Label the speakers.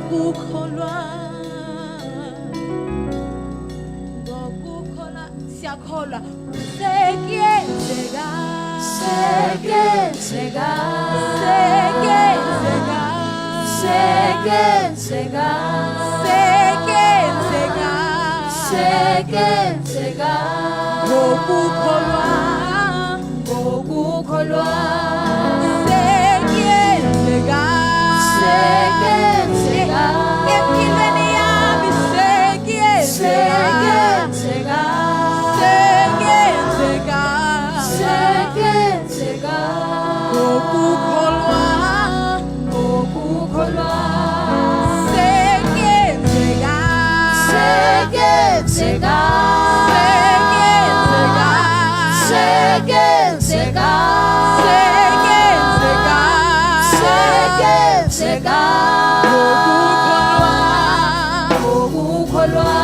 Speaker 1: ngokukholwa siyakholwa sekuyenzeka sekuyenzeka sekuyenzeka sekuyenzeka sekuyenzeka sekuyenzeka ngokukholwa ngokukholwa sekuyenzeka sekuyenzeka empilweni yami sekuyenzeka sekuyenzeka sekuyenzeka ngokukholwa ngokukholwa sekuyenzeka sekuyenzeka sekuyenzeka sekuyenzeka sekuyenzeka ngokukholwa ngokukholwa